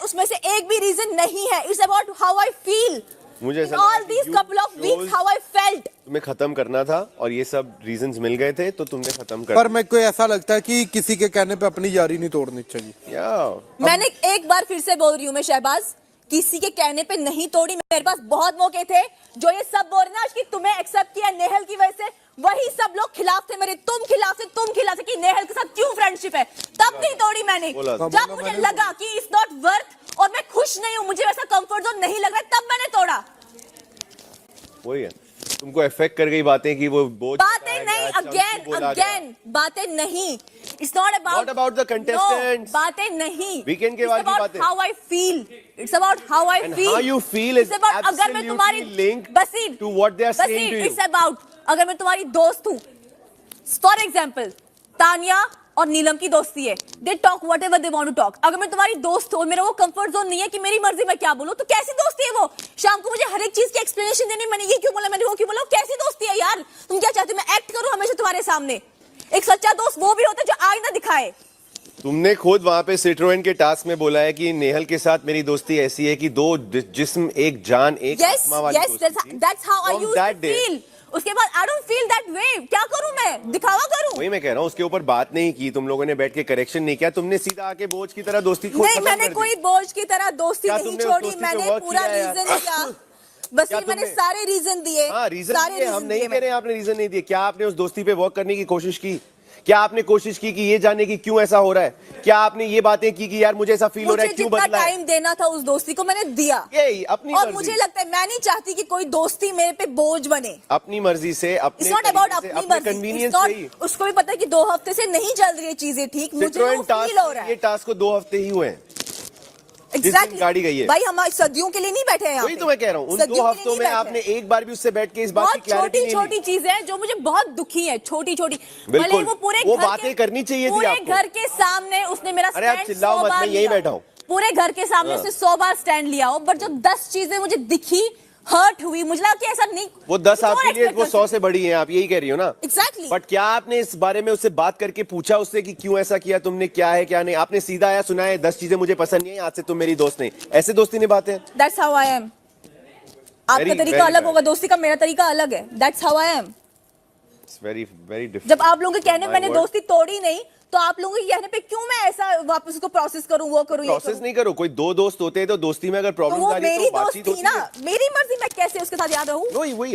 उसमें से एक भी रीजन नहीं है। It's about how I feel, मुझे all these couple of weeks how I felt. तुम्हें खत्म करना था और ये सब रीजंस मिल गए थे तो तुमने खत्म कर। पर मेरे को ऐसा लगता है कि किसी के कहने पे अपनी यारी नहीं तोड़नी चाहिए। मैंने एक बार फिर से बोल रही हूँ मैं शहबाज, किसी के कहने पे नहीं तोड़ी। मेरे पास बहुत मौके थे जो ये सब बोल रहे ना कि तुम्हें एक्सेप्ट किया नेहल की वजह से, वही सब लोग खिलाफ थे मेरे। तुम खिलाफ थे कि नेहल के साथ क्यों फ्रेंडशिप है, तब नहीं तोड़ी मैंने। जब मुझे लगा कि इट्स नॉट वर्थ और मैं खुश नहीं हूँ, मुझे वैसा कंफर्ट जोन नहीं लग रहा, तब मैंने तोड़ा। वही है, तुमको इफेक्ट कर गई बातें कि वो बोझ बातें नहीं, अगेन बातें नहीं। It's not about the contestants. No, बातें नहीं। वीकेंड के बाद की बातें। How I feel. It's about how I feel. How you feel is absolutely linked to what they are saying to you. It's about अगर मैं तुम्हारी दोस्त हूँ, for example, तानिया और नीलम की दोस्ती है, they talk whatever they want to talk। अगर मैं तुम्हारी दोस्त हूँ, मेरा वो कंफर्ट जोन नहीं है कि मेरी मर्जी मैं क्या बोलूँ, तो कैसी दोस्ती है वो? शाम को मुझे हर एक चीज की एक्सप्लेनेशन देनी, मैंने ये क्यों बोला, मैंने वो क्यों बोला, कैसी दोस्ती है यार? तुम क्या चाहते हो मैं एक्ट करूँ हमेशा तुम्हारे सामने? एक सच्चा दोस्त वो भी होता है जो आईना दिखाए। तुमने खुद वहां पे सिट्रोएन के टास्क में बोला है कि नेहल के साथ मेरी दोस्ती ऐसी है कि दो जिस्म एक जान एक आत्मा वाली दोस्ती थी। That's how I used to feel। उसके बाद I don't feel that way। क्या करूं मैं? दिखावा करूं? वही मैं कह रहा हूँ, उसके ऊपर बात नहीं की, तुम लोगों ने बैठ के करेक्शन नहीं किया, तुमने सीधा आके बोझ की तरह दोस्ती को नहीं, मैंने कोई बोझ की तरह दोस्ती नहीं छोड़ी, मैंने पूरा रीजन दिया। बस मैंने सारे रीजन दिए। हम नहीं कह रहे आपने रीजन नहीं दिए। क्या आपने उस दोस्ती पे वर्क करने की कोशिश की? क्या आपने कोशिश की कि ये जानने की क्यों ऐसा हो रहा है? क्या आपने ये बातें की कि यार मुझे ऐसा फील हो रहा है, क्यों बदला है? जितना टाइम देना था उस दोस्ती को मैंने दिया। यही अपनी और मुझे लगता है मैं नहीं चाहती कि कोई दोस्ती मेरे पे बोझ बने। अपनी मर्जी से, अपने कन्वीनियंस से। उसको भी पता है कि 2 हफ्ते से नहीं चल रही है चीजें ठीक, मुझे वो फील हो रहा है। ये टास्क को 2 हफ्ते ही हुए हैं। Exactly. गाड़ी गई है भाई, हम सदियों के लिए नहीं बैठे हैं। वही तो मैं कह रहा हूँ, उन 2 हफ्तों में आपने एक बार भी उससे बैठ के इस बात की क्लैरिटी नहीं ली। छोटी चीजें हैं जो मुझे बहुत दुखी है, छोटी बिल्कुल, वो बातें करनी चाहिए थी आपको। घर के सामने उसने मेरा अरे आप चिल्लाओ मत, मैं यही बैठा हूँ। पूरे घर के सामने उसने 100 बार स्टैंड लिया हो, बट जब 10 चीजें मुझे दिखी, हर्ट हुई, मुझे लगा कि ऐसा नहीं। वो 10 आपके लिए वो 100 से बड़ी है, आप यही कह रही हो ना? Exactly. बट क्या आपने इस बारे में उससे बात करके पूछा उससे कि क्यों ऐसा किया तुमने, क्या है क्या नहीं? आपने सीधा आया, सुना है 10 चीजें मुझे पसंद नहीं है, आज से तुम मेरी दोस्त नहीं। ऐसे दोस्ती निभाते हैं? That's how I am। आपका तरीका अलग होगा दोस्ती का, मेरा तरीका अलग है। That's how I am। It's very different। जब आप लोगों के कहने मैंने दोस्ती तोड़ी नहीं, तो आप लोगों के कहने पे क्यों मैं ऐसा वापस उसको प्रोसेस करूं, वो करूं, प्रोसेस नहीं करो। कोई 2 दोस्त होते हैं तो दोस्ती में अगर प्रॉब्लम आ रही है तो बातचीत होती है। मेरी मर्जी, मैं कैसे उसके साथ याद रहूं? वही